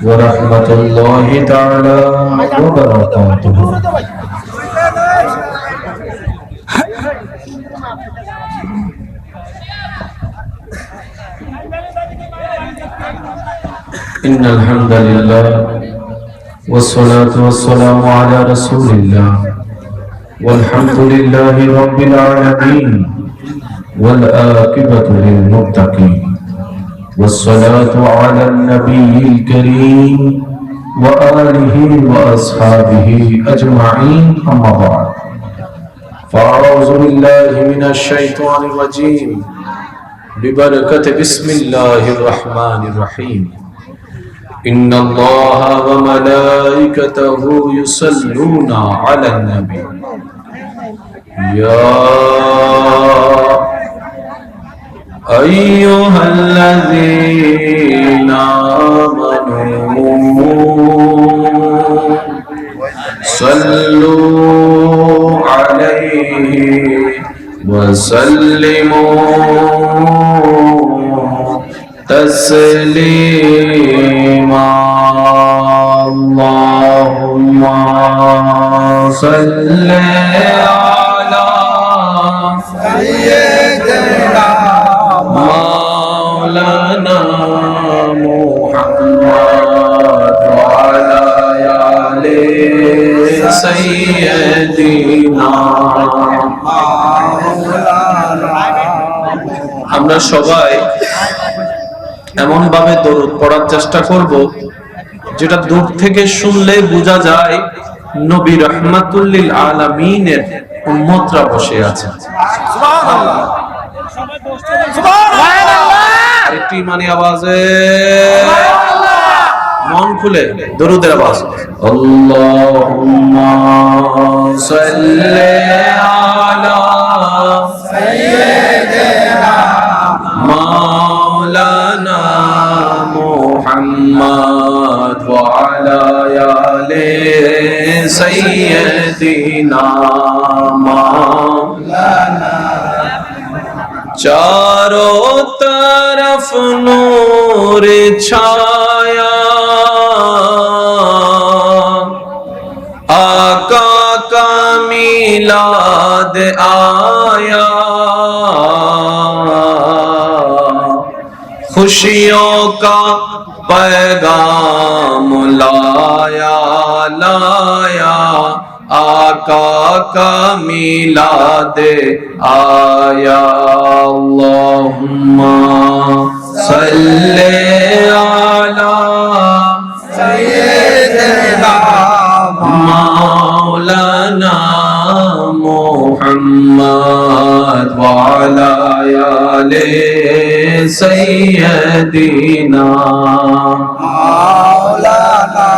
ورحمة الله تعالى وبركاته. إن الحمد لله والصلاة والسلام على رسول الله والحمد لله رب العالمين والعاقبة للمتقين والصلاة على النبي الكريم وآله وأصحابه أجمعين أما بعد فأعوذ بالله من الشيطان الرجيم ببركة بسم الله الرحمن الرحيم إن الله وملائكته يصلون على النبي يا أيها الذين آمنوا صلوا عليه وسلموا تسليما اللهم صل على سيدنا مولانا محمد وعلى آل سيدنا আমরা সবাই এমন ভাবে দরুদ পড়ার চেষ্টা করব যেটা দূর থেকে শুনলে বোঝা যায় নবী রাহমাতুল লিল আলামিনের উম্মতরা বসে আছে। সুবহানাল্লাহ, সবাই বসতে বলেন সুবহানাল্লাহ। একটি মানে আওয়াজে মন খুলে দরুদের আওয়াজ আল্লাহুম্মা সাল্লি আলা সাইয়্যিদিনা মাওলানা মুহাম্মদ ওয়া আলা আলি সাইয়্যিদিনা মাওলানা चारों तरफ नूर छाया आका का मिलाद आया खुशियों का पैगाम लाया लाया आका का मिलाद आया अल्लाहुम्मा सल्ले अला सय्यिदिना मौलाना मुहम्मद व अला आले सय्यिदिना मौलाना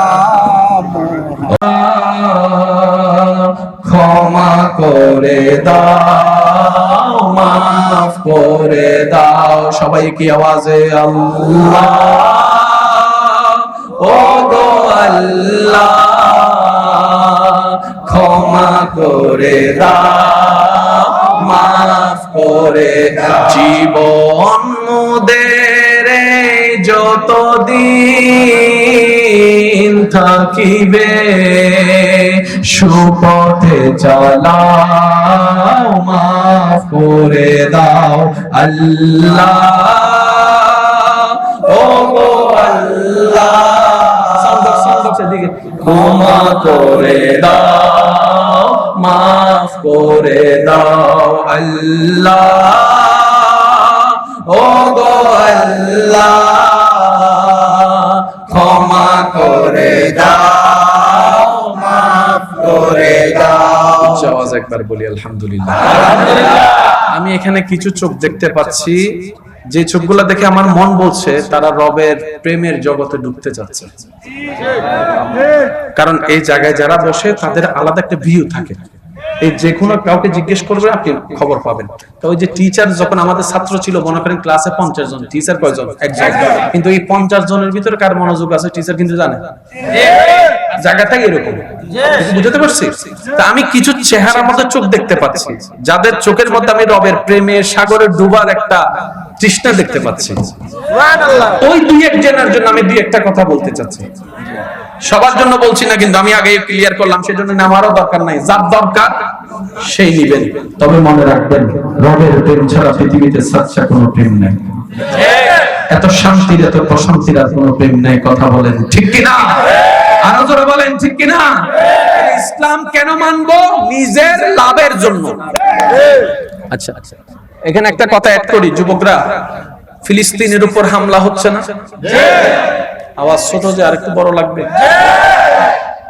ক্ষমা করে দাও মাফ করে দাও সবাই কি আওয়াজে আল্লাহ ও গো আল্লাহ ক্ষমা করে দাও মাফ করে দাও জীবন মোদের যতদিন থাকিবে সুপথে চালাও মাফ করে দাও আল্লাহ ও গো আল্লাহ ক্ষমা করে দাও মাফ করে দাও আল্লাহ ও গো আল্লাহ ক্ষমা করে দাও মাফ করে দাও আওয়াজ একবার বলি আলহামদুলিল্লাহ। আমি এখানে কিছু চোখ দেখতে পাচ্ছি যে চোখগুলো দেখে আমার মন বলছে তারা রবের প্রেমের জগতে ঢুকতে যাচ্ছে, কারণ এই জায়গায় যারা বসে তাদের আলাদা একটা ভিউ থাকে। এই যে কোনো কাউকে জিজ্ঞেস করবে আপনি খবর পাবেন। তো ওই যে টিচার যখন আমাদের ছাত্র ছিল মনে করেন ক্লাসে 50 জন, টিচার কয়জন? একজন। কিন্তু এই 50 জনের ভিতরে কার মনোযোগ আছে টিচার কিন্তু জানে। জায়গাটাই এরকম, বুঝতে পারছি? তা আমি কিছু চেহারার মধ্যে চোখ দেখতে পাচ্ছি, যাদের চোখের মধ্যে আমি রবের প্রেমে সাগরে ডুবার একটা তৃষ্ণা দেখতে পাচ্ছি। ওই দুই এক জনের জন্য আমি দুই একটা কথা বলতে চাচ্ছি, সবার জন্য বলছি না, কিন্তু আমি আগে ক্লিয়ার করলাম, সেজন্য আমারও দরকার নাই, যার দরকার সেই নিবেন। তবে মনে রাখবেন, রবের প্রেম ছাড়া পৃথিবীতে সাচ্চা কোনো প্রেম নাই। এত শান্তির, এত প্রশান্তির আর কোনো প্রেম নাই। কথা বলেন ঠিক কিনা? আরো জোরে বলেন ঠিক কিনা? ইসলাম কেন মানবো? নিজের লাভের জন্য। আচ্ছা, এখানে একটা কথা অ্যাড করি, যুবকরা, ফিলিস্তিনের উপর হামলা হচ্ছে না? আওয়াজ ছোট যে আরেকটু বড় লাগবে।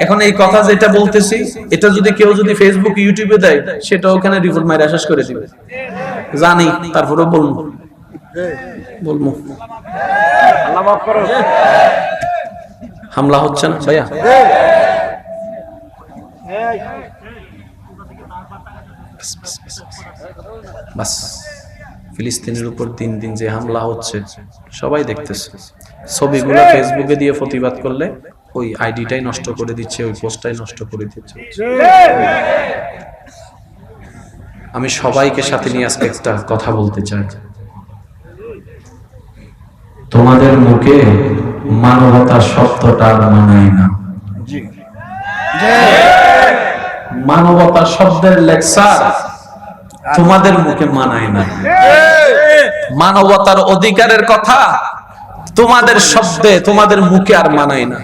এখন এই কথা যেটা বলতেছি, এটা যদি কেউ ফেসবুক ইউটিউবে দেয়, সেটা ওখানে রিপোর্ট মাইরা শেষ করে দিবে, জানি। তারপরেও বলবো হামলা হচ্ছে না ভাইয়া? বাস, ফিলিস্তিনের উপর দিন দিন যে হামলা হচ্ছে সবাই দেখতেছে। ছবিগুলো ফেসবুকে দিয়ে প্রতিবাদ করলে ওই আইডিটাই নষ্ট করে দিচ্ছে, ওই পোস্টটাই নষ্ট করে দিচ্ছে। আমি সবাইকে সাথে নিয়ে আজকে একটা কথা বলতে চাই। তোমাদের মুখে মানবতা শব্দটা মানায় না। মানবতা শব্দের লেকচার তোমাদের মুখে মানায় না। মানবতার অধিকারের কথা তোমাদের শব্দে, তোমাদের মুখে আর মানায় না।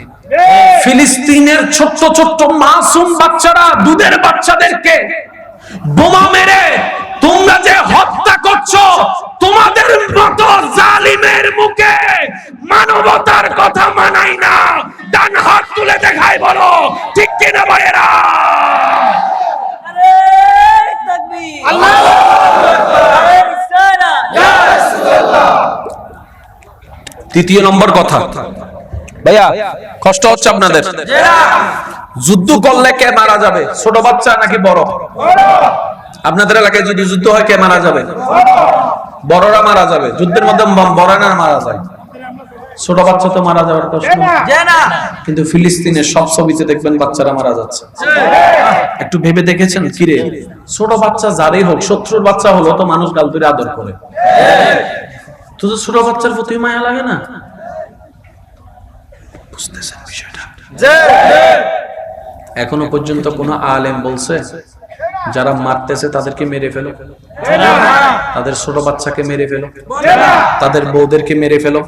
ফিলিস্তিনের ছোট্ট ছোট্ট মাসুম বাচ্চারা, দুধের বাচ্চাদেরকে বোমা মেরে তোমরা যে হত্যা করছো, তোমাদের মতো জালিমের মুখে মানবতার কথা মানায় না। ডান হাত তুলে দেখাই, বলো ঠিক কিনা ভাইয়েরা? তৃতীয় নম্বর কথা, ভাইয়া কষ্ট হচ্ছে আপনাদের? যুদ্ধ করলে কে মারা যাবে, ছোট বাচ্চা নাকি বড়? আপনাদের এলাকায় যদি যুদ্ধ হয় কে মারা যাবে? বড়রা মারা যাবে। যুদ্ধের মধ্যে বড়রা মারা যায়, ছোট বাচ্চা তো মারা যাওয়ার প্রশ্ন। কিন্তু ফিলিস্তিনের সব ছবিতে দেখবেন বাচ্চারা মারা যাচ্ছে। একটু ভেবে দেখেছেন? কিরে, ছোট বাচ্চা যারই হোক, শত্রুর বাচ্চা হলো তো মানুষ গাল ধরে আদর করে, তো ছোট বাচ্চার প্রতি মায়া লাগে না? বুঝতেছেন বিষয়টা? এখনো পর্যন্ত কোন আলেম বলছে যারা মারতেছে তাদেরকে মেরে ফেলো, তাদের ছোট বাচ্চাকে মেরে ফেলো, তাদের বউদেরকে মেরে ফেলো?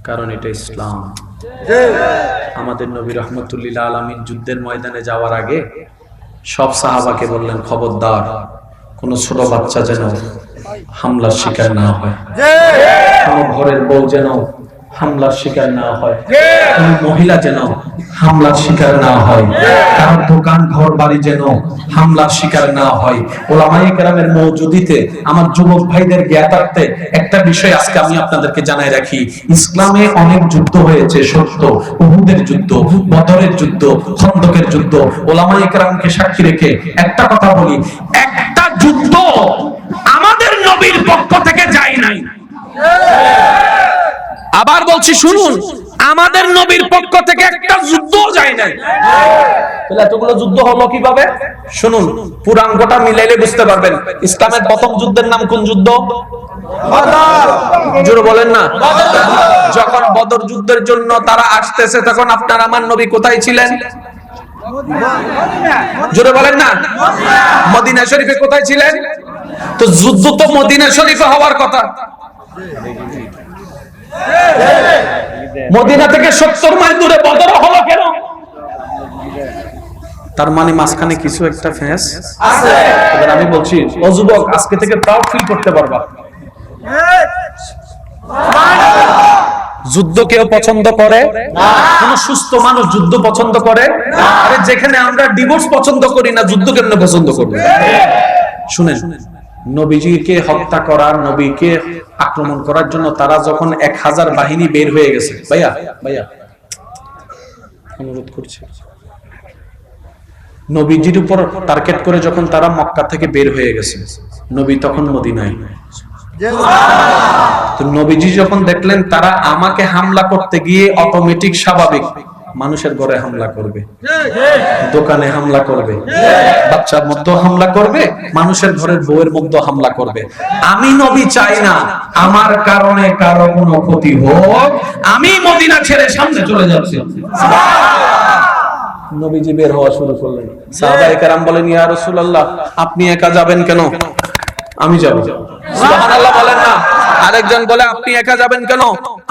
কারণ এটা ইসলাম। আমাদের নবী রাহমাতুল্লিল আলামিন যুদ্ধের ময়দানে যাওয়ার আগে সব সাহাবাকে বললেন, খবরদার কোন ছোট বাচ্চা যেন হামলার শিকার না হয়, কোন ঘরের বউ যেন হামলার শিকার না হয়, কোন মহিলা যেন হামলার শিকার না হয়, কারণ দোকান ঘর বাড়ি যেন হামলার শিকার না হয়। ওলামায়ে কেরামের মওজুদিতে আমার যুবক ভাইদের জ্ঞাতার্থে একটা বিষয় আজকে আমি আপনাদেরকে জানাই রাখি। ইসলামে অনেক যুদ্ধ হয়েছে সত্য, উহুদের যুদ্ধ, বদরের যুদ্ধ, খন্দকের যুদ্ধ। ওলামায়ে কেরামকে সাক্ষী রেখে একটা কথা বলি, একটা যুদ্ধ আমাদের নবীর পক্ষ থেকে যায় নাই। আবার বলছি শুনুন, আমাদের নবীর পক্ষ থেকে একটা যুদ্ধ যায় নাই। তাহলে এতগুলো যুদ্ধ হলো কিভাবে? শুনুন, পুরাঙ্গটা মিলাইলে বুঝতে পারবেন। ইসলামের প্রথম যুদ্ধের নাম কোন যুদ্ধ? বদর। জোরে বলেন না। যখন বদর যুদ্ধের জন্য তারা আসতেছে, তখন আপনার আমার নবী কোথায় ছিলেন? জোরে বলেন না। মদিনা শরীফে কোথায় ছিলেন? তো যুদ্ধ তো মদিনা শরীফে হওয়ার কথা। মদিনা থেকে 70 মাইল দূরে বদর হলো কেন? তার মানে মাঝখানে কিছু একটা ফেস আছে। এবার আমি বলছি, ও যুবক, আজকে থেকে প্রাউড ফিল করতে পারবা। যুদ্ধ কেউ পছন্দ করে না। কোন সুস্থ মানুষ যুদ্ধ পছন্দ করে না। আরে যেখানে আমরা ডিভোর্স পছন্দ করি না, যুদ্ধ কেন পছন্দ করব? শুনেন, নবীজিকে হত্যা করার, নবীকে আক্রমণ করার জন্য তারা যখন 1000 বাহিনী বের হয়ে গেছে, ভাইয়া অনুরোধ করছি, নবীজির উপর টার্গেট করে যখন তারা মক্কা থেকে বের হয়ে গেছে, নবী তখন মদিনায়। তো নবীজি যখন দেখলেন তারা আমাকে হামলা করতে গিয়ে অটোমেটিক স্বাভাবিক মানুষের ঘরে হামলা করবে, দোকানে হামলা করবে, বাচ্চার মধ্যে হামলা করবে, মানুষের ঘরের বউয়ের মধ্যে হামলা করবে। আমি নবী চাই না আমার কারণে কারো কোনো ক্ষতি হোক। আমি মদিনা ছেড়ে সামনে চলে যাচ্ছি। নবীজি বের হওয়া শুরু করলেন। সাহাবায়ে কেরাম বলেন, ইয়া রাসূলুল্লাহ, আপনি একা যাবেন কেন? আমি যাব। সুবহানাল্লাহ বলেন না। আরেকজন বলে, আপনি একা যাবেন কেন?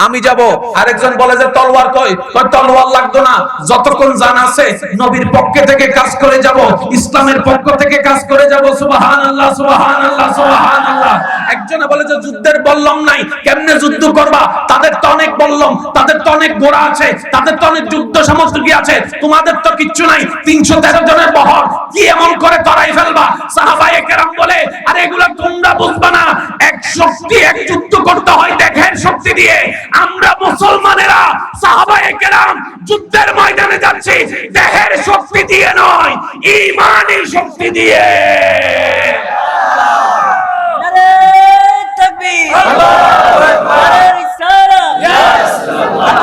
আমি যাব। আরেকজন বলে যে তলোয়ার কই? তলোয়ার লাগতো না, যতক্ষণ জান আছে নবীর পক্ষ থেকে কাজ করে যাব, ইসলামের পক্ষ থেকে কাজ করে যাব। সুবহানাল্লাহ, সুবহানাল্লাহ, সুবহানাল্লাহ। একজনে বলে যে যুদ্ধের বললাম নাই, কেমনে যুদ্ধ করবা? তাদের তো অনেক বললাম, তাদের তো অনেক ঘোড়া আছে, তাদের তো অনেক যুদ্ধ সামগ্রী আছে, তোমাদের তো কিচ্ছু নাই, 313 জনের বহর, কি এমন করে তরাই ফেলবা? সাহাবায়ে কেরাম বলে, আরে এগুলা তোমরা বুঝবা না, এক শক্তি, এক যুদ্ধ করতে হয় দেহের শক্তি দিয়ে। আমরা মুসলমানেরা সাহাবায়ে কেরাম যুদ্ধের ময়দানে যাচ্ছি দেহের শক্তি দিয়ে নয়, ঈমানের শক্তি দিয়ে। নারে তাকবীর, আল্লাহু আকবার, নারে রিসালাত, ইয়া রাসূলুল্লাহ,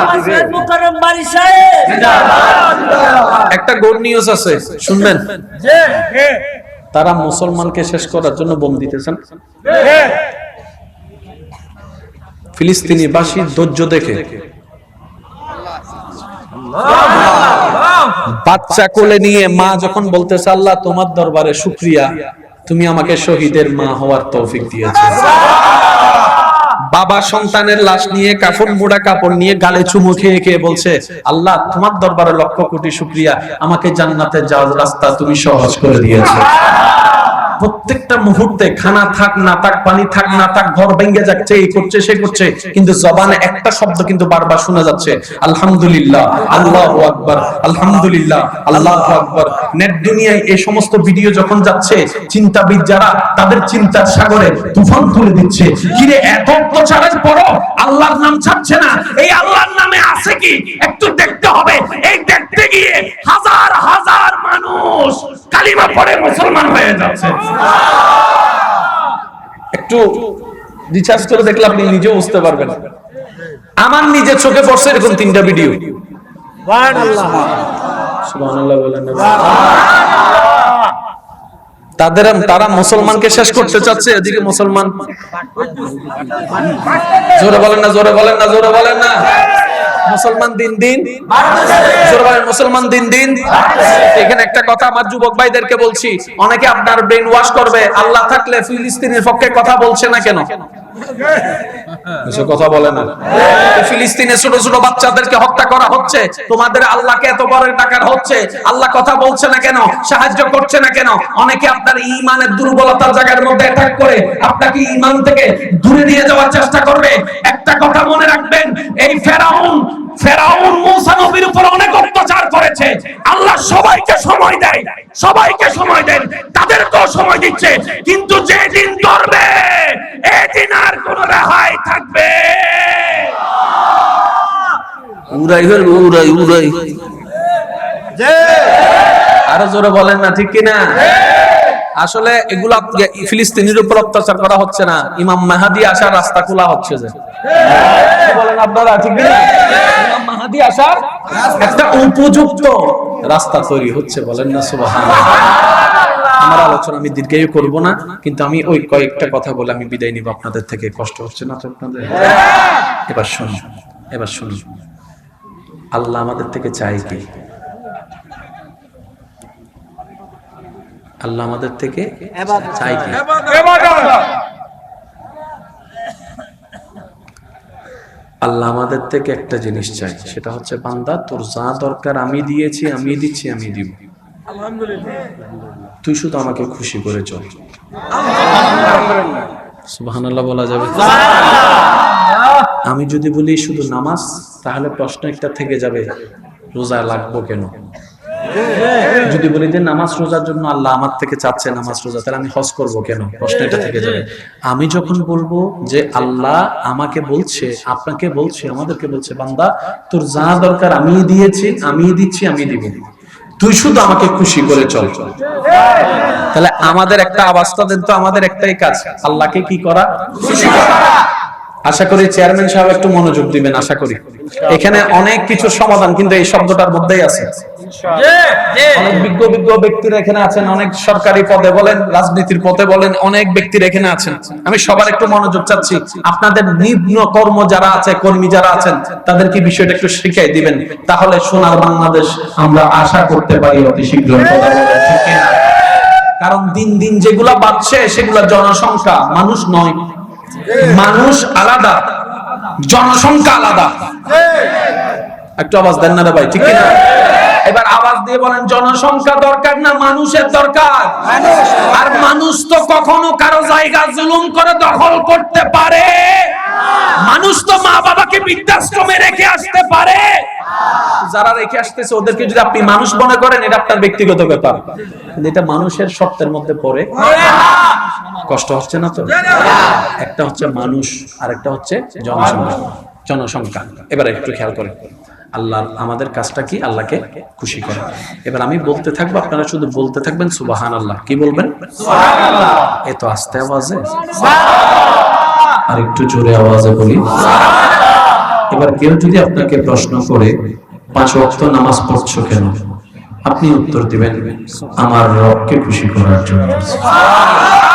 মুকাররম বারি সাহেব জিন্দাবাদ। একটা গুড নিউজ আছে, শুনবেন? তারা মুসলমানকে শেষ করার জন্য বোম দিতেছেন। ফিলিস্তিনি বাসীর ধৈর্য দেখে বাচ্চা কোলে নিয়ে মা যখন বলতেছে, আল্লাহ তোমার দরবারে শুকরিয়া, তুমি আমাকে শহীদের মা হওয়ার তৌফিক দিয়েছো। বাবা সন্তানের লাশ নিয়ে কাফন মোড়া কাপড় নিয়ে গালে চুমু খেয়ে খেয়ে বলছে, আল্লাহ তোমার দরবারে লক্ষ কোটি শুকরিয়া, আমাকে জান্নাতে যাওয়ার রাস্তা তুমি সহজ করে দিয়েছো। প্রত্যেকটা মুহূর্তে খানা থাক না থাক, পানি থাক না থাক, ঘর ভেঙে যাচ্ছে, এই করছে সে করছে, কিন্তু জবানে একটা শব্দ কিন্তু বারবার শোনা যাচ্ছে, আলহামদুলিল্লাহ, আল্লাহু আকবার, আলহামদুলিল্লাহ, আল্লাহু আকবার। নেট দুনিয়ায় এই সমস্ত ভিডিও যখন যাচ্ছে, চিন্তাবিদ যারা তাদের চিন্তার সাগরে তুফান তুলে দিচ্ছে। কিরে এত প্রচারের পরও আল্লাহর নাম ছাড়ছে না, এই আল্লাহর নামে আছে কি একটু দেখতে হবে। এই দেখতে গিয়ে হাজার হাজার মানুষ কালিমা পড়ে মুসলমান হয়ে যাচ্ছে। একটু রিসার্চ করে দেখলে আপনি নিজেও বুঝতে পারবেন। আমার নিজের চোখে পড়ছে এরকম 3টা ভিডিও। সুবহানাল্লাহ, সুবহানাল্লাহ বলেন না। তারা মুসলমানকে শেষ করতে চাচ্ছে, এদিকে মুসলমান, জোরে বলেন না, জোরে বলেন না, জোরে বলেন না। মুসলমান দিন দিন জোরে বলেন, মুসলমান দিন দিন। এখানে একটা কথা আমার যুবক ভাইদেরকে বলছি, অনেকে আপনার ব্রেন ওয়াশ করবে, আল্লাহ থাকলে ফিলিস্তিনের পক্ষে কথা বলছে না কেন? কথা বলে না। ফিলিস্তিনে ছোট ছোট বাচ্চাদেরকে হত্যা করা হচ্ছে, তোমাদের আল্লাহকে এত বড় টাকার হচ্ছে, আল্লাহ কথা বলছে না কেন? সাহায্য করছে না কেন? অনেকে আপনার ঈমানের দুর্বলতার জায়গার মধ্যে অ্যাটাক করে আপনাকে ঈমান থেকে দূরে নিয়ে যাওয়ার চেষ্টা করবে। একটা কথা মনে রাখবেন, এই ফেরাউন মূসা নবীর উপর অনেক অত্যাচার করেছে। আল্লাহ সবাইকে সময় দেয়, সবাইকে সময় দেন, তাদেরকেও সময় দিচ্ছে, কিন্তু যেদিন ধরবে এদিন আর কোন রেহাই থাকবে। উড়াই আরো জোরে বলেন না, ঠিক কিনা? আসলে এগুলা ফিলিস্তিনের উপর অত্যাচার করা হচ্ছে না, ইমাম মাহদি আসার রাস্তা খোলা হচ্ছে। যে বলেন আপনারা, ঠিক কিনা? ইমাম মাহদি আসার একটা উপযুক্ত রাস্তা তৈরি হচ্ছে, বলেন না সুবহানাল্লাহ। আমার আলোচনা আমি দীর্ঘায়ু করব না, কিন্তু আমি ওই কয়েকটা কথা বলে আমি বিদায় নিব আপনাদের থেকে। কষ্ট হচ্ছে না তো আপনাদের? এবার শুনুন, আল্লাহ আমাদের থেকে চাই কি? আল্লাহ আমাদের থেকে চাই কি? আল্লাহ আমাদের থেকে একটা জিনিস চাই, সেটা হচ্ছে, বান্দা তোর যা দরকার আমি দিয়েছি, আমি দিচ্ছি, আমি দিব, তুই শুধু আমাকে খুশি করে চল। সুবহানাল্লাহ বলা যাবে? আমি যদি বলি শুধু নামাজ, তাহলে প্রশ্ন একটা থেকে যাবে, রোজা লাগবো কেন? যদি বলি যে নামাজ রোজার জন্য আল্লাহ আমার থেকে চাচ্ছে নামাজ রোজা, তাহলে আমি হজ করবো কেন? প্রশ্ন এটা থেকে যাবে। আমি যখন বলবো যে আল্লাহ আমাকে বলছে, আপনাকে বলছে, আমাদেরকে বলছে, বান্দা তোর যা দরকার আমি দিয়েছি, আমি দিচ্ছি, আমি দিব, তুই শুধু আমাকে খুশি করে চল। তাহলে আমাদের একটা আওয়াজটা দেন তো, আমাদের একটাই কাজ, আল্লাহকে কি করা? খুশি করা। আশা করি চেয়ারম্যান সাহেব একটু মনোযোগ দিবেন। আশা করি এখানে অনেক কিছু সমাধান কিন্তু এই শব্দটার মধ্যেই আছে। অনেক বিজ্ঞ ব্যক্তিরা এখানে আছেন, অনেক সরকারি পদে বলেন, রাজনীতির পদে বলেন, অনেক ব্যক্তিরা এখানে আছেন। আমি সবার একটু মনোযোগ চাচ্ছি। আপনাদের নিম্ন কর্ম যারা আছে, কর্মী যারা আছেন, তাদেরকে বিষয়টা একটু শিখিয়ে দিবেন, তাহলে সোনার বাংলাদেশ আমরা আশা করতে পারি অতি শীঘ্রই। কারণ দিন দিন যেগুলা বাড়ছে সেগুলা জনসংখ্যা, মানুষ নয়। মানুষ আলাদা, জনসংখ্যা আলাদা। একটু আওয়াজ দেন না রে ভাই, ঠিক না? এবার আওয়াজ দিয়ে বলেন, জনসংখ্যা দরকার না মানুষের দরকার? আর মানুষ তো কখনো কারো জায়গা জুলুম করে দখল করতে পারে? মানুষ তো মা বাবাকে বৃদ্ধাশ্রমে রেখে আসতে পারে। যারা রেখে আসতেছে ওদেরকে যদি আপনি মানুষ মনে করেন, এটা আপনার ব্যক্তিগত ব্যাপার, কিন্তু এটা মানুষের সত্যের মধ্যে পড়ে। কষ্ট হচ্ছে না তো? একটা হচ্ছে মানুষ আর একটা হচ্ছে জনসংখ্যা। এবার একটু খেয়াল করেন, আল্লাহ আমাদের কাজটা কি? আল্লাহকে খুশি করা। এবার আমি বলতে থাকবো, আপনারা শুধু বলতে থাকবেন সুবহানাল্লাহ। কি বলবেন? সুবহানাল্লাহ। এত আস্তে আওয়াজে, আর একটু জোরে আওয়াজে বলি। এবার কেউ যদি আপনাকে প্রশ্ন করে 5 ওয়াক্ত নামাজ পড়ছো কেন, আপনি উত্তর দিবেন আমার রবকে খুশি করার জন্য।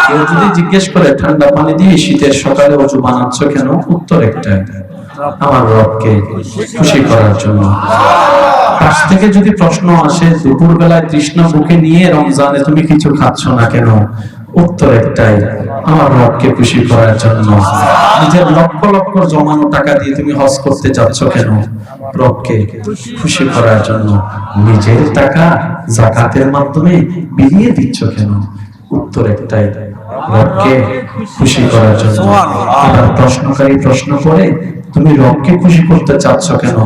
কেউ যদি জিজ্ঞেস করে ঠান্ডা পানি দিয়ে শীতের সকালে ওযু বানাচ্ছ কেন, উত্তর একটাই, আমার রবকে খুশি করার জন্য। পাশ থেকে যদি প্রশ্ন আসে দুপুর বেলায় তৃষ্ণা বুকে নিয়ে রমজানে তুমি কিছু খাচ্ছ না কেন, উত্তর একটাই, আমার রবকে খুশি করার জন্য। নিজের লক্ষ লক্ষ জমানো টাকা দিয়ে তুমি হজ করতে যাচ্ছ কেন, রবকে খুশি করার জন্য। নিজের টাকা যাকাতের মাধ্যমে বিলিয়ে দিচ্ছ কেন, উত্তর একটাই, রবকে খুশি করার জন্য। এবার প্রশ্নকারী প্রশ্ন করে তুমি রবকে খুশি করতে চাচ্ছ কেন,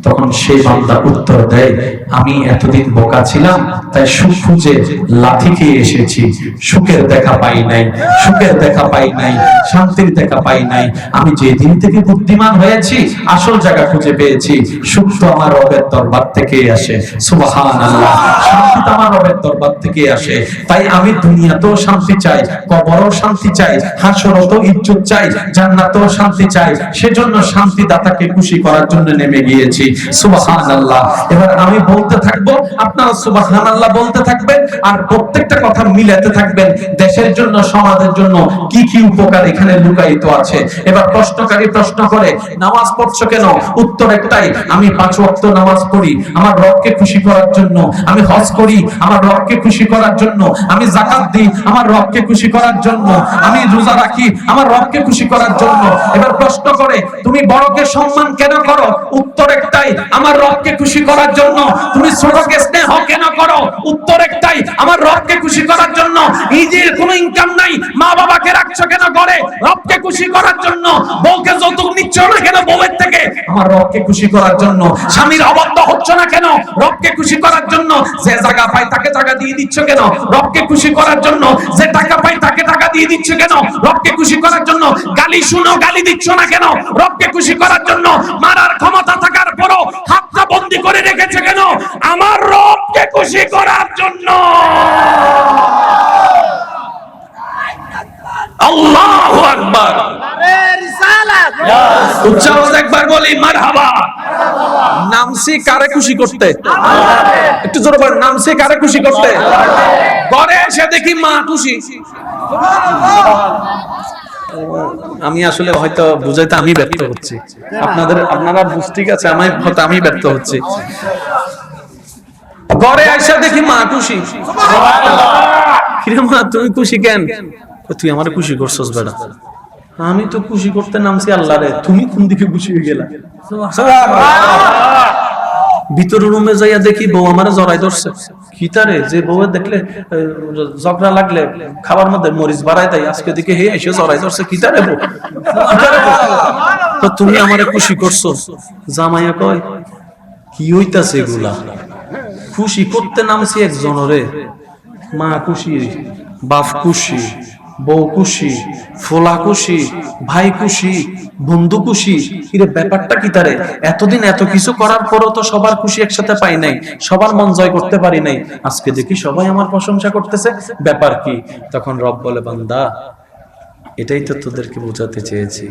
তখন সেই বান্দা উত্তর দেয়, আমি এতদিন বোকা ছিলাম, তাই সুখ খুঁজে লাথি খেয়ে এসেছি, সুখের দেখা পাই নাই, সুখের দেখা পাই নাই, শান্তির দেখা পাই নাই। আমি যেদিন থেকে বুদ্ধিমান হয়েছি আসল জায়গা খুঁজে পেয়েছি। সুখ তো আমার রবের দরবার থেকে আসে, সুবহানাল্লাহ। শান্তি তো আমার রবের দরবার থেকে আসে। তাই আমি দুনিয়াতেও শান্তি চাই, কবরেও শান্তি চাই, হাসরেও ইজ্জত চাই, জান্নাতেও শান্তি চাই। সেজন্য শান্তিদাতাকে খুশি করার জন্য নেমে গিয়েছি, সুবহানাল্লাহ। এবার আমি বলতে থাকবো, আপনারা সুবহানাল্লাহ বলতে থাকবেন, আর প্রত্যেকটা কথা মিলাতে থাকবেন। দেশের জন্য, সমাজের জন্য কি কি উপকার এখানে লুকায়িত আছে। এবার প্রশ্নকারী প্রশ্ন করে নামাজ পড়ছো কেন, উত্তর একটাই, আমি 5 ওয়াক্ত নামাজ পড়ি আমার রবকে খুশি করার জন্য। আমি হজ করি আমার রবকে খুশি করার জন্য। আমি যাকাত দিই আমার রবকে খুশি করার জন্য। আমি রোজা রাখি আমার রবকে খুশি করার জন্য। এবার প্রশ্ন করে তুমি বড়কে সম্মান কেন করো, উত্তর একটাই, আমার রবকে খুশি করার জন্য। তুমি ছোটকে স্নেহ কেন করো, উত্তর একটাই, আমার রবকে খুশি করার জন্য। নিজের কোনো ইনকাম নাই, মা বাবাকে রাখছো কেন করে, রবকে খুশি করার জন্য। বউকে যৌতুক নিচ্ছ না কেন বউয়ের থেকে, আমার রবকে খুশি করার জন্য। স্বামীর অবাধ্য হচ্ছ না কেন, রবকে খুশি করার জন্য। যে জায়গা পায় তাকে জায়গা দিয়ে দিচ্ছ কেন, রবকে খুশি করার জন্য। যে টাকা পায় তাকে টাকা দিয়ে দিচ্ছ কেন, রবকে খুশি করার জন্য। গালি শুনো, গালি দিচ্ছ না কেন, রবকে খুশি করার জন্য। মারার ক্ষমতা থাকার পরও হাতটা বন্দি করে রেখেছে কেন, আমার রবকে খুশি করার জন্য। আল্লাহু আকবার। উচ্চ আওয়াজে একবার বলি মারহাবা। নামছি কারে খুশি করতে, একটু জোরে বলেন, নামছি কারে খুশি করতে। ঘরে এসে দেখি মা খুশি। আমি আসলে হয়তো বুঝাইতে আমি ব্যর্থ হচ্ছি, আপনারা ঠিক আছে, আমি ব্যর্থ হচ্ছি। ঘরে এসে দেখি মা খুশি। মা তুমি খুশি কেন, তুই আমার খুশি করছস বেটা। আমি তো খুশি করতে নামছি আল্লাহ রে, তুমি কোন দিকে খুশি হয়ে গেলা। ভিতরের রুমে যাইয়া দেখি বউ আমারে জড়াই ধরছে। কিতারে যে বউ দেখলে ঝগড়া লাগলে খাবার মধ্যে মরিচ বাড়াই দেয়, আজকে দিকে হে এসে জড়াই ধরছে। কিতারে বউ, তো তুমি আমারে খুশি করছো। জামাইয়া কয় কি হইতাছে এগুলা, খুশি করতে নামছি একজনরে। মা খুশি, বাপ খুশি, বউ খুশি, ফোলা খুশি, ভাই খুশি, বন্ধু খুশি। এর ব্যাপারটা কি তারে? এতদিন এত কিছু করার পরও তো সবার খুশি একসাথে পাই নাই, সবার মন জয় করতে পারি নাই, আজকে দেখি সবাই আমার প্রশংসা করতেছে, ব্যাপার কি? তখন রব বলে, বান্দা এটাই তো তোদেরকে বোঝাতে চেয়েছি,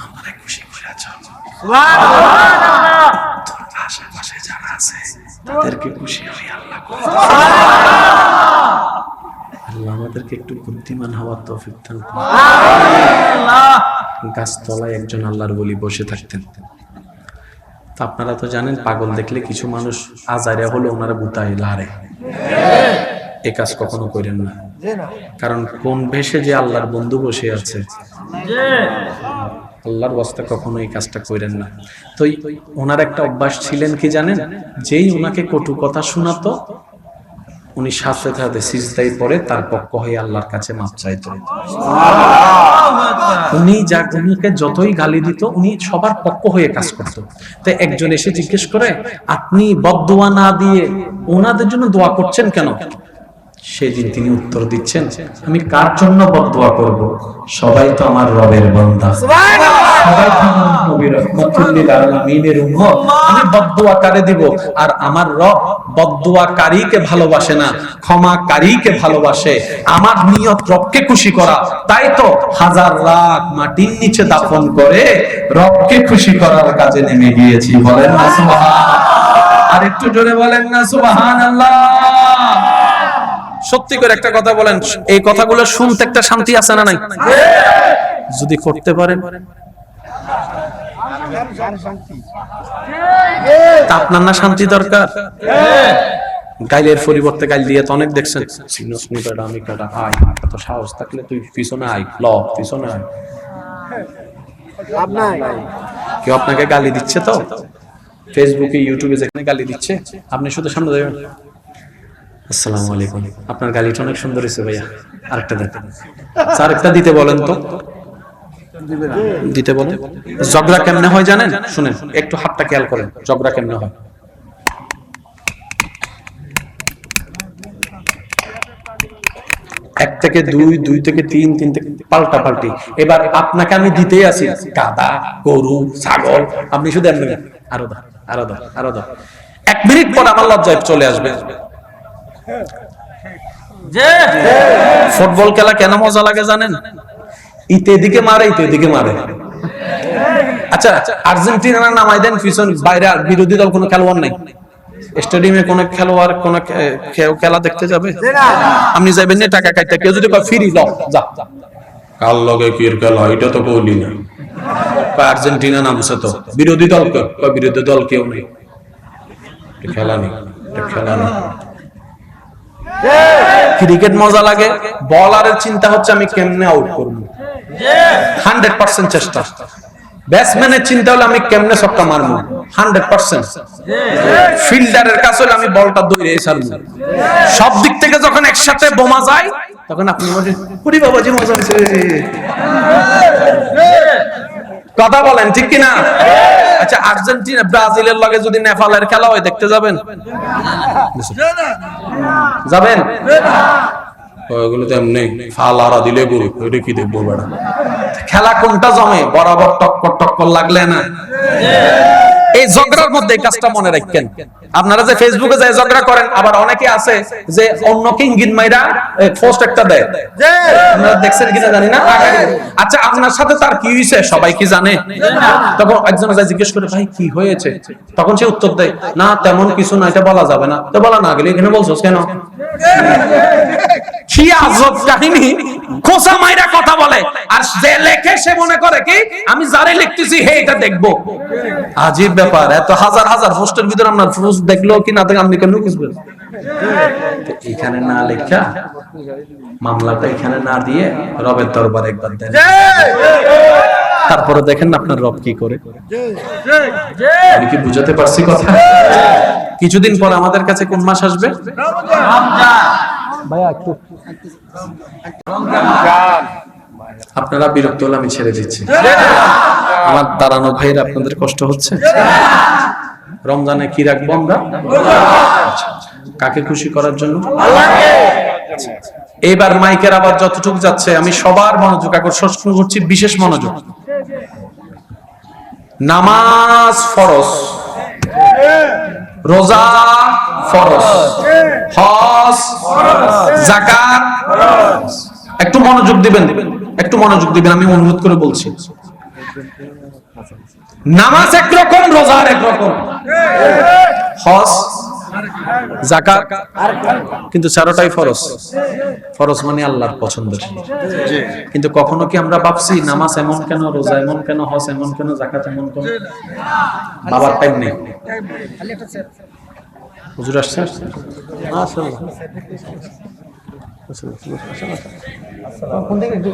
আমারে খুশি করেছ। তোর আশেপাশে যারা আছে তাদেরকে খুশি হই আল্লাহ করে। আল্লাহ আমাদেরকে একটু বুদ্ধিমান হওয়ার তৌফিক দান করুন। গাছতলায় একজন আল্লাহর ওলি বসে থাকতেন। তা আপনারা তো জানেন, পাগল দেখলে কিছু মানুষ আজারিয়া হলে ওনারা বুতায় লারে। এ কাজ কখনো করেন না, কারণ কোন ভেসে যে আল্লাহর বন্ধু বসে আছে, আল্লাহর ওয়াস্তে কখনো এই কাজটা করেন না। তো ওনার একটা অভ্যাস ছিলেন কি জানেন? যেই ওনাকে কটু কথা শোনাতো, উনি সাথে সাথে সিজদায় পড়ে তার পক্ষ হয়ে আল্লাহর কাছে মাপ চাইতো। উনি উনিকে যতই গালি দিত, উনি সবার পক্ষ হয়ে কাজ করত। তাই একজন এসে জিজ্ঞেস করে, আপনি বদদোয়া না দিয়ে ওনাদের জন্য দোয়া করছেন কেন? সেদিন তিনি উত্তর দিচ্ছেন, আমি কার জন্য বদদোয়া করব? সবাই তো আমার রবের বান্দা, সবাই তো আমার নবীর রাহমাতুল লিল আলামিনের উম্মত। আমি বদদোয়া কারে দিব? আর আমার রব বদদোয়াকারীকে ভালোবাসে না, ক্ষমাকারীকে ভালোবাসে। আমার নিয়ত রবকে খুশি করা, তাই তো হাজার লাখ মাটির নিচে দাফন করে রবকে খুশি করার কাজে নেমে গিয়েছি। বলেন না সুবহানাল্লাহ? আর একটু জোরে বলেন না সুবহানাল্লাহ? সত্যি করে একটা কথা বলেন, এই কথাগুলো শুনতে একটা শান্তি আছে না নাই? যদি করতে পারেন তা আপনার না শান্তি দরকার? গাইলের পরিবর্তে গাইল দিয়ে তো অনেক দেখছেন, আমি কাটা আয়, এত সাহস থাকলে তুই পিছনে আয়, ল পিছনে আয়। কেউ আপনাকে গালি দিচ্ছে তো ফেসবুকে ইউটিউবে যেখানে গালি দিচ্ছে, আপনি শুধু সামনে যাবেন, আসসালামু আলাইকুম, আপনার গালিটা অনেক সুন্দর হয়েছে ভাইয়া, আরেকটা দেন, আরেকটা দিতে বলেন তো, দিতে বলেন। ঝগড়া কেমনে হয় জানেন? শুনেন, একটু হাতটা খেয়াল করেন, ঝগড়া কেমনে হয়। এক থেকে দুই, দুই থেকে তিন, তিন থেকে পাল্টা পাল্টি। এবার আপনাকে আমি দিতেই আছি গাধা, গরু, ছাগল, আপনি শুধু এমনি আরো দাও, আরো দাও, আরো দাও। 1 মিনিট পর আমার লজ্জায় চলে আসবে। ফুটবল খেলা কেন মজা লাগে জানেন? ইতে এদিকে মারে, ইতে এদিকে মারে। আচ্ছা, আর্জেন্টিনা নামাই দেন পিছন, বাইরে বিরোধী দল কোনো খেলোয়াড় নাই, স্টেডিয়ামে কোন খেলোয়াড় কোন খেলা দেখতে যাবে? আপনি যাবেন না, টাকা কাটতে। কেউ যদি কয় ফ্রি লও, যা, কাল লগে কি খেলা, এটা তো বলি না। আর্জেন্টিনা নামছে তো, বিরোধী দল কয়, বিরোধী দল কেউ নেই, খেলা নেই, খেলা নেই। ক্রিকেট মজা লাগে, বলারের চিন্তা হচ্ছে আমি কেমনে আউট করব, 100% চেষ্টা। ব্যাটসম্যানের চিন্তা হলো আমি কেমনে ছক্কা মারবো, 100%। ফিল্ডারের কাছে হলো আমি বলটা দৌড়ে ছাড়বো। সব দিক থেকে যখন একসাথে বোমা যায়, তখন আপনি বলেন পুরি বাবাজি মজা হচ্ছে। কথা বলেন ঠিক কিনা? আচ্ছা, আর্জেন্টিনা ব্রাজিলের লগে যদি নেপালের খেলা হয়, দেখতে যাবেন? যাবেন? ওইগুলো তো এমনি ফালারা দিলে গরু, ওইটা কি দেখবো বেড়া। খেলা কোনটা জমে? বরাবর টক্কর টক্কর লাগলে না। এই ঝগড়ার মধ্যে এই কাজটা মনে রাখেন। আপনারা যে ফেসবুকে যায় ঝগড়া করেন, আবার অনেকে আছে যে অন্যকে ইঙ্গিত মাইরা পোস্ট একটা দেয়, আপনারা দেখছেন কিনা জানি না। আচ্ছা, আপনার সাথে তার কি হয়েছে সবাই কি জানে? তখন একজন যায় জিজ্ঞেস করে, ভাই কি হয়েছে? তখন সে উত্তর দেয়, না তেমন কিছু না, এটা বলা যাবে না। তো বলা না গেলে এখানে বলছোস কেন? কি আজব কাহিনী, খোসা মাইরা কথা বলে, আর যে লেখে সে মনে করে কি আমি যারে লিখতেছি হে এটা দেখবো। আজীব ব্যাপার, এত হাজার হাজার পোস্টের ভিতরে আপনার পোস্ট দেখলো কি না দেখে আপনি কেন বুঝবেন? এখানে না লেখা, মামলাটা এখানে না দিয়ে রবের দরবারে একবার দেন, তারপরে দেখেন আপনার রব কি করে। আমি কি বুঝাতে পারছি কথা? কিছুদিন পর আমাদের কাছে কোন মাস আসবে? ভাইয়া একটু আপনারা বিরক্ত হলে আমি ছেড়ে দিচ্ছি। আমার দাঁড়ানো ভাইরা আপনাদের কষ্ট হচ্ছে? রমজানে কি রাখবো আমরা? কাকে খুশি করার জন্য? এইবার মাইকের আবার যতটুকু যাচ্ছে আমি সবার মনোযোগ আকর্ষণ করছি, বিশেষ মনোযোগ। নামাজ ফরজ, রোজা ফরজ, হজ, যাকাত, একটু মনোযোগ দিবেন, একটু মনোযোগ দিবেন, আমি অনুরোধ করে বলছি। নামাজ একরকম, রোজা একরকম, হজ, যাকাত, কিন্তু চারটাই ফরজ। ফরজ মানে আল্লাহর পছন্দের। কিন্তু কখনো কি আমরা ভাবছি নামাজ এমন কেন, রোজা এমন কেন, হজ এমন কেন, যাকাত এমন কেন? বাবার টাইম নেই। হুজুর আসছে,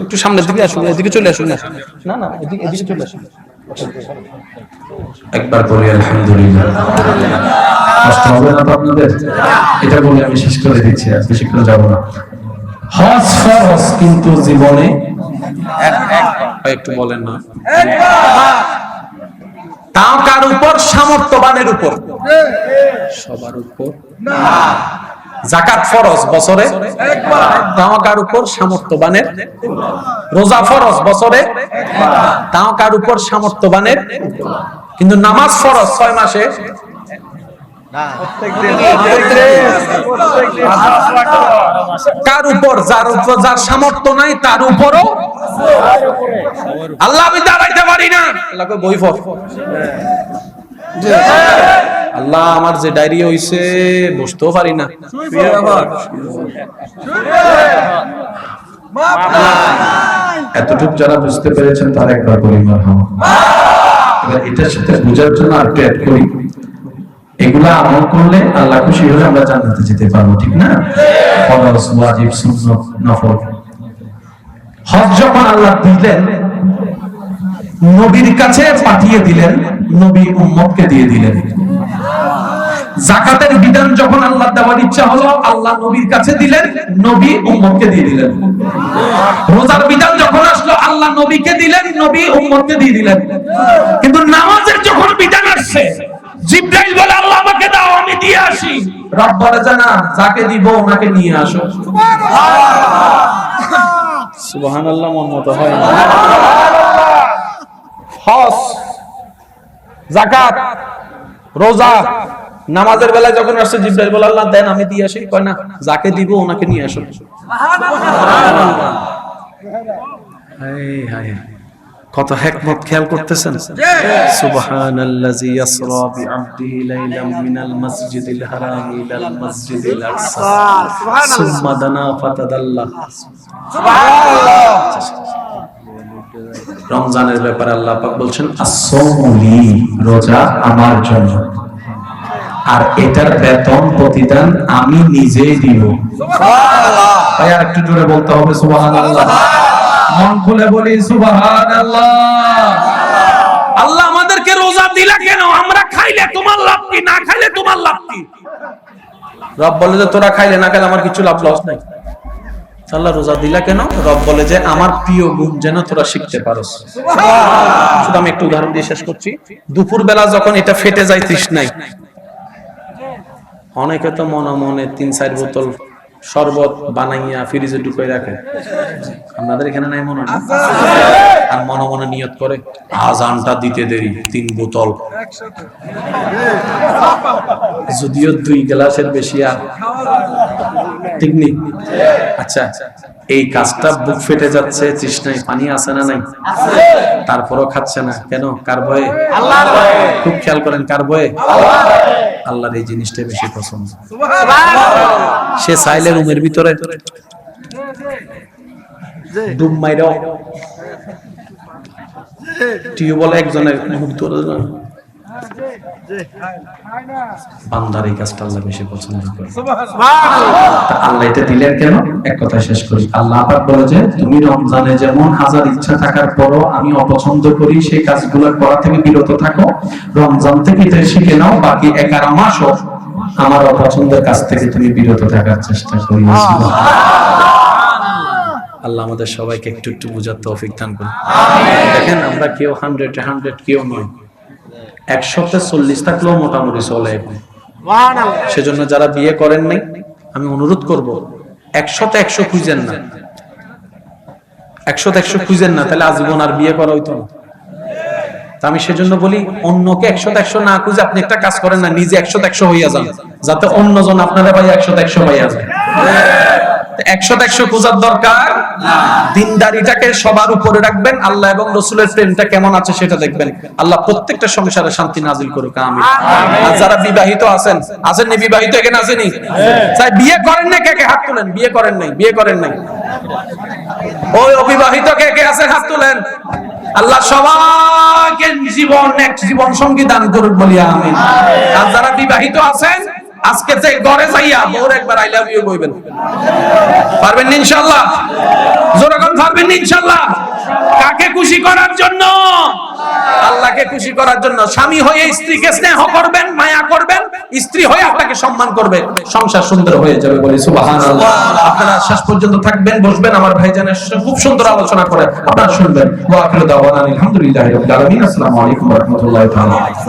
একটু সামনের দিকে আসুন, এদিকে চলে আসুন। না না, এদিকে চলে আসুন। একবার বলি আলহামদুলিল্লাহ। কষ্ট হবে না তো আপনাদের? এটা বলে আমি শেষ করে দিচ্ছি, আর বেশি করে যাব না। হজ ফরজ, কিন্তু জীবনে একটু বলেন না, তাও কার উপর? সামর্থ্যবানের উপর, সবার উপর না। যাকাত ফরজ বছরে একবার, তাও কার উপর? সামর্থ্যবানের। রোজা ফরজ বছরে একবার, তাও কার উপর? সামর্থ্যবানের। কিন্তু নামাজ ফরজ 6 মাসে, কার উপর? যার উপর, যার সামর্থ্য নাই তার উপরও। আল্লাহ আমি দাঁড়াইতে পারি না, বই পড়। আল্লাহ আমার যে ডায়রি হইছে বসতেও পারি না। এতটুকু যারা বুঝতে পেরেছেন তার একবার বলি মারহাবা। এবার এটার সাথে বোঝার জন্য আর একটু অ্যাড করি, এগুলা আমল করলে আল্লাহ খুশি হলে আমরা জান্নাতে যেতে পারবো, ঠিক না? ফরজ, ওয়াজিব, সুন্নাত, নফল। হজ যখন আল্লাহ দিলেন, নবীর কাছে পাঠিয়ে দিলেন, নবী উম্মতকে দিয়ে দিলেন। যাকাতের বিধান যখন আল্লাহ দেওয়ার ইচ্ছা হলো, আল্লাহ নবীর কাছে দিলেন, নবী উম্মতকে দিয়ে দিলেন। রোজার বিধান যখন আসলো, আল্লাহ নবীকে দিলেন, নবী উম্মতকে দিয়ে দিলেন। কিন্তু নামাজের যখন বিধান আসছে, জিবরাইল বলে আল্লাহ আমাকে দাও, আমি দিয়ে আসি। রব বলে জানা, যাকে দিব ওনাকে নিয়ে আসো। সুবহানাল্লাহ, মন মতো হয় না। হজ, যাকাত, রোজা, নামাজের বেলায় যখন আসছে, জিবরাইল বলে আল্লাহ দেন, আমি দিয়ে আসি। কয় না, যাকে দিব ওনাকে নিয়ে আসো। কত হিকমত খেয়াল করতেছেন? সুবহানাল্লাযী ইয়াসরা বিআবদিহি লাইলাম মিনাল মাসজিদিল হারাম ইলাল মাসজিদিল আকসা সুম্মা দানা ফাতাদাল্লা। সুবহানাল্লাহ। রমজানের ব্যাপারে আল্লাহ পাক বলছেন as-সাওমু লি, রোজা আমার জন্য, আর এটার বেতন প্রতিদান আমি নিজেই দিব। সুবহানাল্লাহ। ভাই আর একটু জোরে বলতে হবে সুবহানাল্লাহ। মন খুলে বলি সুবহানাল্লাহ। আল্লাহ আমাদেরকে রোজা দিলা কেন? আমরা খাইলে তোমার লাভ কি, না খাইলে তোমার লাভ কি? রব বলে যে তোরা খাইলে না খাইলে আমার কিছু লাভ লস নাই। আল্লাহ রোজা দিলা কেন? রব বলে যে আমার প্রিয় গুণ যেন তোরা শিখতে পারোস। শুধু আমি একটু উদাহরণ দিয়ে শেষ করছি। দুপুর বেলা যখন এটা ফেটে যায় তৃষ্ণায়, অনেকে তো মনে মনে 3-4 বোতল শরবত বানাইয়া ফ্রিজে ঢুকাই রাখে। আপনাদের এখানে নাই মনে হয়? আর মনে মনে নিয়ত করে আজানটা দিতে দেরি 3 বোতল, যদিও 2 গ্লাসের বেশি আর ঠিক নেই। আচ্ছা, এই কাজটা বুক ফেটে যাচ্ছে, তৃষ্ণায় পানি আছে না নাই? তারপরও খাচ্ছে না কেন? কার ভয়ে? আল্লাহর ভয়ে। খুব খেয়াল করেন, কার ভয়ে? আল্লাহর ভয়ে। আল্লাহর এই জিনিসটা বেশি পছন্দ। সুবহানাল্লাহ। সে চাইলে রুমের ভিতরে ডুব মাইরাও টিউবওয়েল একজনের মুখ ধরে না, বান্দার এই কাজটা আল্লাহ বেশি পছন্দ করে। আল্লাহ এটা দিলেন কেন? এক কথা শেষ করি। আল্লাহ পাক বলে যে তুমি রমজানে যেমন হাজার ইচ্ছা থাকার পরও আমি অপছন্দ করি সেই কাজগুলো করা থেকে বিরত থাকো, রমজান থেকে এটা শিখে নাও, বাকি 11 মাসও আমার অপছন্দের কাজ থেকে তুমি বিরত থাকার চেষ্টা করি। আল্লাহ আমাদের সবাইকে একটু একটু বুঝার তৌফিক দান করুন। দেখেন আমরা কেউ 100 কেউ নয়, 100তে 40 থাকলেও মোটামুটি চলে। সেজন্য যারা বিয়ে করেন নাই, আমি অনুরোধ করব 100-তে 100 খুঁজেন না, 100-তে 100 খুঁজেন না, তাহলে আজীবন আর বিয়ে করা হইতো না। আমি সেজন্য বলি, অন্যকে 100-তে 100 না খুঁজে আপনি একটা কাজ করেন না, নিজে 100-তে 100 হইয়া যান, যাতে অন্যজন আপনারা ভাই 100-তে 100 পাইয়া যায়। 100-তে 100 খোঁজার দরকার। দিনদারিটাকে সবার উপরে রাখবেন, আল্লাহ এবং রাসূলের প্রেমটা কেমন আছে সেটা দেখবেন। আল্লাহ প্রত্যেকটা সংসারে শান্তি নাজিল করুক, আমিন। আর যারা বিবাহিত আছেন নি, বিবাহিত এখানে আছেনই, তাই বিয়ে করেন না কে কে হাত তুলেন, বিয়ে করেন নাই, বিয়ে করেন নাই। ওই অবিবাহিত কে কে আছেন হাত তুলেন। আল্লাহ সবাইকে জীবন সঙ্গী দান করুক, বলি আমিন। আর যারা বিবাহিত আছেন, আজকে যে ঘরে যাইয়া বউর একবার আই লাভ ইউ কইবেন, পারবেন ইনশাআল্লাহ? জোরে কোন পারবেন ইনশাআল্লাহ? কাকে খুশি করার জন্য? আল্লাহকে খুশি করার জন্য। স্বামী হয়ে স্ত্রীকে স্নেহ করবেন, মায়া করবেন, স্ত্রী হয়ে আপনাকে সম্মান করবে, সংসার সুন্দর হয়ে যাবে, বলি সুবহানাল্লাহ। আপনারা শেষ পর্যন্ত থাকবেন, বসবেন, আমার ভাইজানের খুব সুন্দর আলোচনা করে আপনারা শুনবেন। ওয়া আখিরু দাওয়ানা আলহামদুলিল্লাহি রাব্বিল আলামিন। আসসালামু আলাইকুম ওয়া রাহমাতুল্লাহি তাআলা।